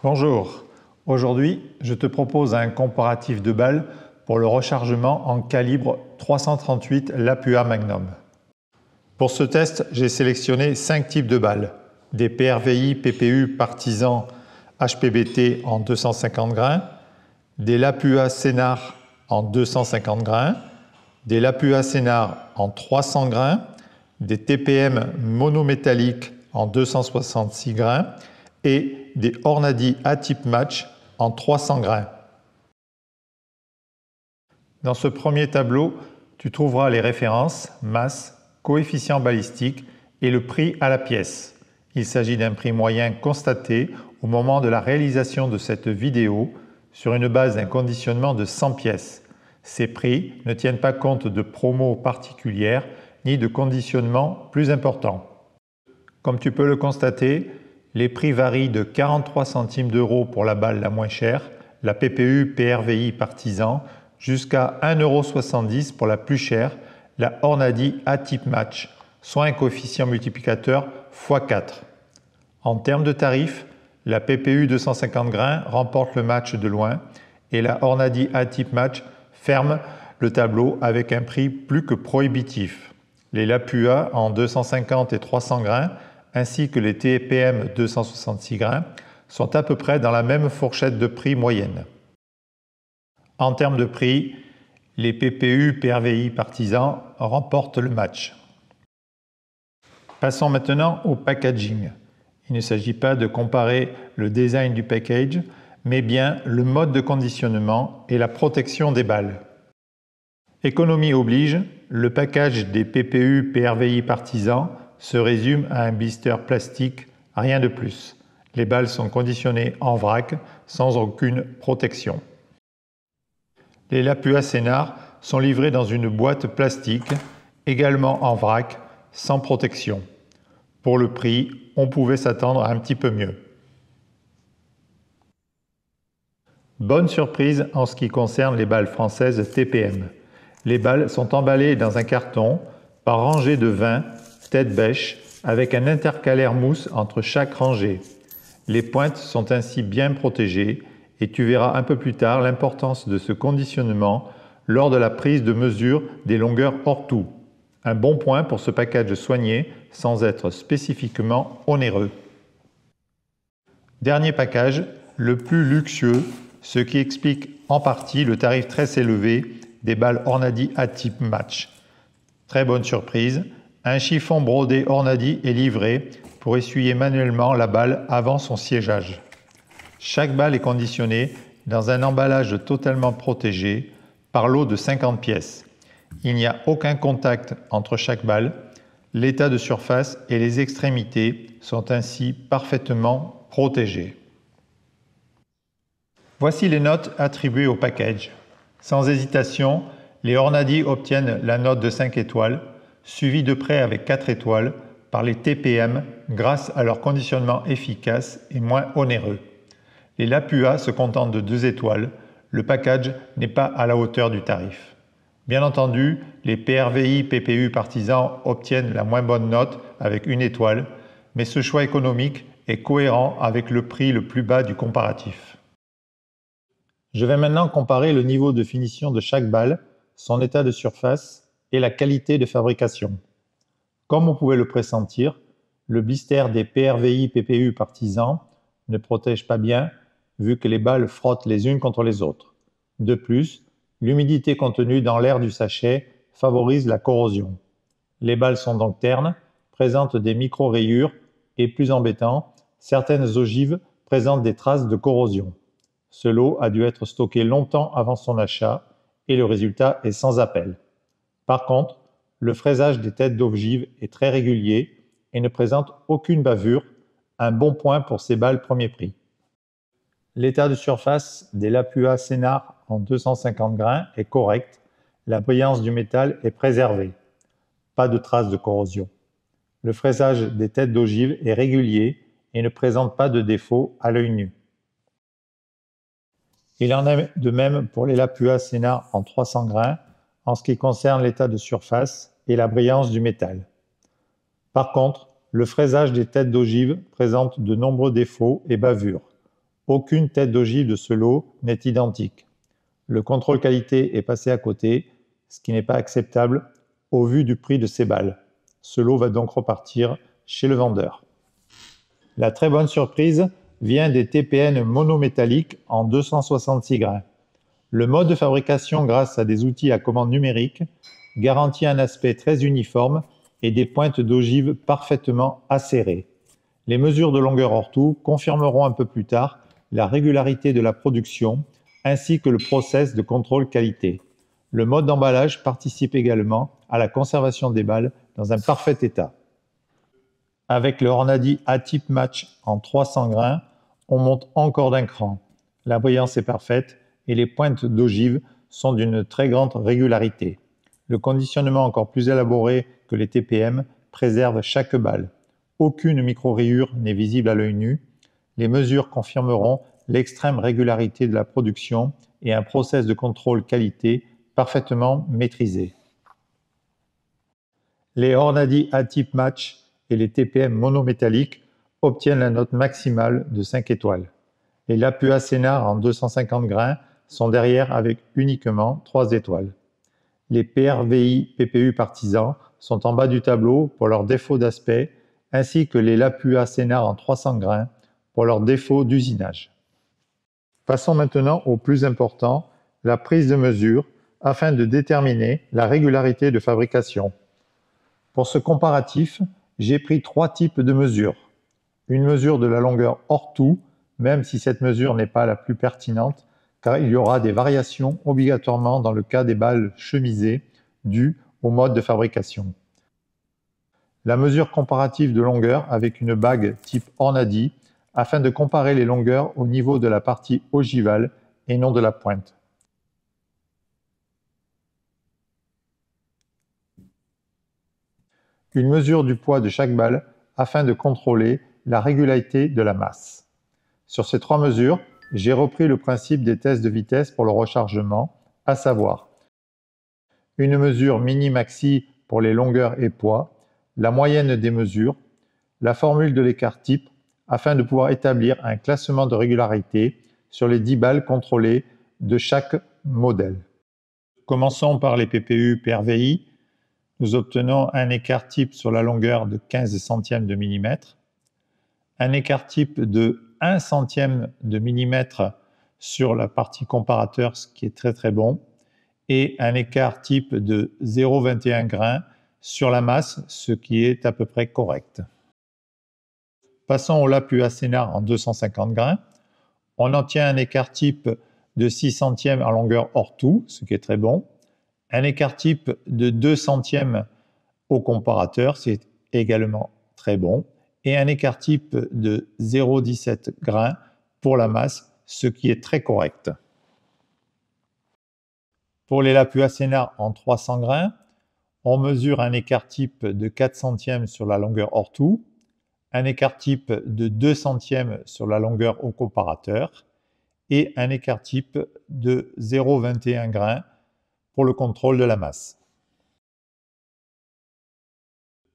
Bonjour, aujourd'hui je te propose un comparatif de balles pour le rechargement en calibre 338 Lapua Magnum. Pour ce test, j'ai sélectionné 5 types de balles, des PRVI PPU Partisan HPBT en 250 grains, des Lapua Sénar en 250 grains, des Lapua Sénar en 300 grains, des TPM monométalliques en 266 grains et des Hornady A-Type Match en 300 grains. Dans ce premier tableau, tu trouveras les références, masse, coefficient balistique et le prix à la pièce. Il s'agit d'un prix moyen constaté au moment de la réalisation de cette vidéo sur une base d'un conditionnement de 100 pièces. Ces prix ne tiennent pas compte de promos particulières ni de conditionnements plus importants. Comme tu peux le constater, les prix varient de 43 centimes d'euros pour la balle la moins chère, la PPU PRVI Partisan, jusqu'à 1,70 € pour la plus chère, la Hornady A-Type Match, soit un coefficient multiplicateur x4. En termes de tarifs, la PPU 250 grains remporte le match de loin et la Hornady A-Type Match ferme le tableau avec un prix plus que prohibitif. Les Lapua en 250 et 300 grains ainsi que les TPM 266 grains sont à peu près dans la même fourchette de prix moyenne. En termes de prix, les PPU PRVI Partisan remportent le match. Passons maintenant au packaging. Il ne s'agit pas de comparer le design du package, mais bien le mode de conditionnement et la protection des balles. Économie oblige, le package des PPU PRVI Partisan se résume à un blister plastique, rien de plus. Les balles sont conditionnées en vrac, sans aucune protection. Les Lapua Sénar sont livrés dans une boîte plastique, également en vrac, sans protection. Pour le prix, on pouvait s'attendre à un petit peu mieux. Bonne surprise en ce qui concerne les balles françaises TPM. Les balles sont emballées dans un carton par rangée de 20 têtes bêches avec un intercalaire mousse entre chaque rangée. Les pointes sont ainsi bien protégées et tu verras un peu plus tard l'importance de ce conditionnement lors de la prise de mesure des longueurs hors tout. Un bon point pour ce package soigné sans être spécifiquement onéreux. Dernier package, le plus luxueux, ce qui explique en partie le tarif très élevé des balles Hornady A-Type Match. Très bonne surprise, un chiffon brodé Hornady est livré pour essuyer manuellement la balle avant son siégeage. Chaque balle est conditionnée dans un emballage totalement protégé par lot de 50 pièces. Il n'y a aucun contact entre chaque balle, l'état de surface et les extrémités sont ainsi parfaitement protégés. Voici les notes attribuées au package. Sans hésitation, les Hornady obtiennent la note de 5 étoiles, suivie de près avec 4 étoiles par les TPM grâce à leur conditionnement efficace et moins onéreux. Les Lapua se contentent de 2 étoiles, le package n'est pas à la hauteur du tarif. Bien entendu, les PRVI PPU Partisan obtiennent la moins bonne note avec 1 étoile, mais ce choix économique est cohérent avec le prix le plus bas du comparatif. Je vais maintenant comparer le niveau de finition de chaque balle, son état de surface et la qualité de fabrication. Comme on pouvait le pressentir, le blister des PRVI PPU Partisan ne protège pas bien vu que les balles frottent les unes contre les autres. De plus, l'humidité contenue dans l'air du sachet favorise la corrosion. Les balles sont donc ternes, présentent des micro-rayures et, plus embêtant, certaines ogives présentent des traces de corrosion. Ce lot a dû être stocké longtemps avant son achat et le résultat est sans appel. Par contre, le fraisage des têtes d'ogives est très régulier et ne présente aucune bavure, un bon point pour ces balles premier prix. L'état de surface des Lapua Sénar en 250 grains est correct, la brillance du métal est préservée. Pas de traces de corrosion. Le fraisage des têtes d'ogives est régulier et ne présente pas de défaut à l'œil nu. Il en est de même pour les Lapua Sénar en 300 grains en ce qui concerne l'état de surface et la brillance du métal. Par contre, le fraisage des têtes d'ogives présente de nombreux défauts et bavures. Aucune tête d'ogive de ce lot n'est identique. Le contrôle qualité est passé à côté, ce qui n'est pas acceptable au vu du prix de ces balles. Ce lot va donc repartir chez le vendeur. La très bonne surprise vient des TPN monométalliques en 266 grains. Le mode de fabrication grâce à des outils à commande numérique garantit un aspect très uniforme et des pointes d'ogive parfaitement acérées. Les mesures de longueur hors tout confirmeront un peu plus tard la régularité de la production ainsi que le process de contrôle qualité. Le mode d'emballage participe également à la conservation des balles dans un parfait état. Avec le Hornady A-Type Match en 300 grains, on monte encore d'un cran. La brillance est parfaite et les pointes d'ogive sont d'une très grande régularité. Le conditionnement encore plus élaboré que les TPM préserve chaque balle. Aucune micro-rayure n'est visible à l'œil nu. Les mesures confirmeront l'extrême régularité de la production et un process de contrôle qualité parfaitement maîtrisé. Les Hornady A-Type Match et les TPM monométalliques obtiennent la note maximale de 5 étoiles. Les Lapua Sénart en 250 grains sont derrière avec uniquement 3 étoiles. Les PRVI PPU Partisan sont en bas du tableau pour leur défaut d'aspect, ainsi que les Lapua Sénart en 300 grains pour leur défaut d'usinage. Passons maintenant au plus important, la prise de mesure, afin de déterminer la régularité de fabrication. Pour ce comparatif, j'ai pris 3 types de mesures. Une mesure de la longueur hors tout, même si cette mesure n'est pas la plus pertinente, car il y aura des variations obligatoirement dans le cas des balles chemisées dues au mode de fabrication. La mesure comparative de longueur avec une bague type Hornady, afin de comparer les longueurs au niveau de la partie ogivale et non de la pointe. Une mesure du poids de chaque balle afin de contrôler la régularité de la masse. Sur ces 3 mesures, j'ai repris le principe des tests de vitesse pour le rechargement, à savoir une mesure mini-maxi pour les longueurs et poids, la moyenne des mesures, la formule de l'écart type afin de pouvoir établir un classement de régularité sur les 10 balles contrôlées de chaque modèle. Commençons par les PPU PRVI. Nous obtenons un écart type sur la longueur de 15 centièmes de millimètre, un écart type de 1 centième de millimètre sur la partie comparateur, ce qui est très bon, et un écart type de 0,21 grains sur la masse, ce qui est à peu près correct. Passons au Lapua Sénart en 250 grains. On obtient un écart type de 6 centièmes en longueur hors tout, ce qui est très bon. Un écart type de 2 centièmes au comparateur, c'est également très bon. Et un écart type de 0,17 grains pour la masse, ce qui est très correct. Pour les Lapua Sénart en 300 grains, on mesure un écart type de 4 centièmes sur la longueur hors tout, un écart type de 2 centièmes sur la longueur au comparateur et un écart type de 0,21 grains pour le contrôle de la masse.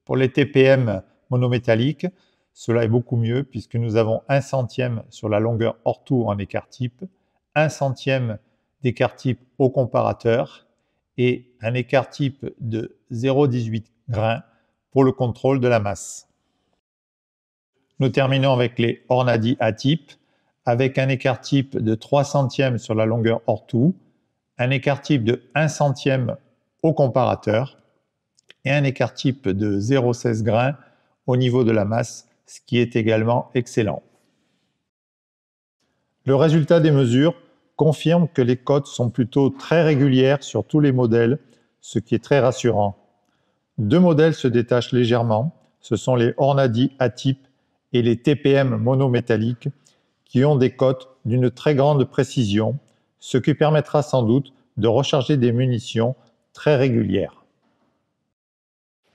Pour les TPM monométalliques, cela est beaucoup mieux puisque nous avons 1 centième sur la longueur hors tout en écart type, 1 centième d'écart type au comparateur et un écart type de 0,18 grains pour le contrôle de la masse. Nous terminons avec les Hornady A-Type, avec un écart type de 3 centièmes sur la longueur hors tout, un écart type de 1 centième au comparateur et un écart type de 0,16 grains au niveau de la masse, ce qui est également excellent. Le résultat des mesures confirme que les cotes sont plutôt très régulières sur tous les modèles, ce qui est très rassurant. 2 modèles se détachent légèrement, ce sont les Hornady A-Type et les TPM monométalliques qui ont des cotes d'une très grande précision, ce qui permettra sans doute de recharger des munitions très régulières.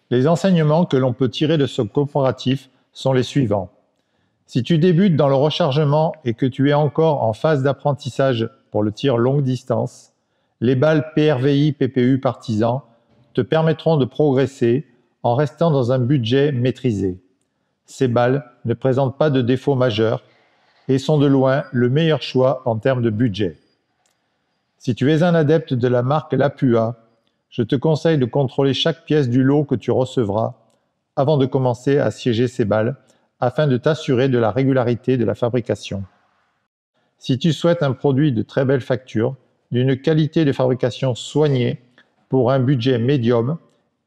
Les enseignements que l'on peut tirer de ce comparatif sont les suivants. Si tu débutes dans le rechargement et que tu es encore en phase d'apprentissage pour le tir longue distance, les balles PRVI PPU Partisan te permettront de progresser en restant dans un budget maîtrisé. Ces balles ne présentent pas de défauts majeurs et sont de loin le meilleur choix en termes de budget. Si tu es un adepte de la marque Lapua, je te conseille de contrôler chaque pièce du lot que tu recevras avant de commencer à assiéger ces balles afin de t'assurer de la régularité de la fabrication. Si tu souhaites un produit de très belle facture, d'une qualité de fabrication soignée pour un budget médium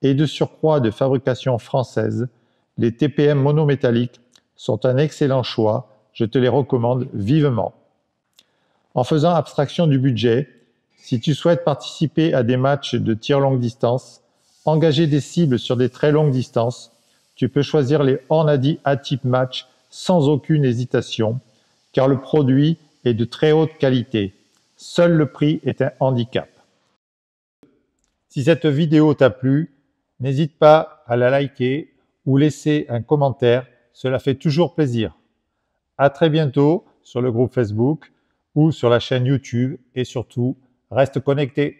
et de surcroît de fabrication française, les TPM monométalliques sont un excellent choix, je te les recommande vivement. En faisant abstraction du budget, si tu souhaites participer à des matchs de tir longue distance, engager des cibles sur des très longues distances, tu peux choisir les Hornady A-Type Match sans aucune hésitation, car le produit est de très haute qualité. Seul le prix est un handicap. Si cette vidéo t'a plu, n'hésite pas à la liker ou laisser un commentaire, cela fait toujours plaisir. À très bientôt sur le groupe Facebook ou sur la chaîne YouTube et surtout, reste connecté.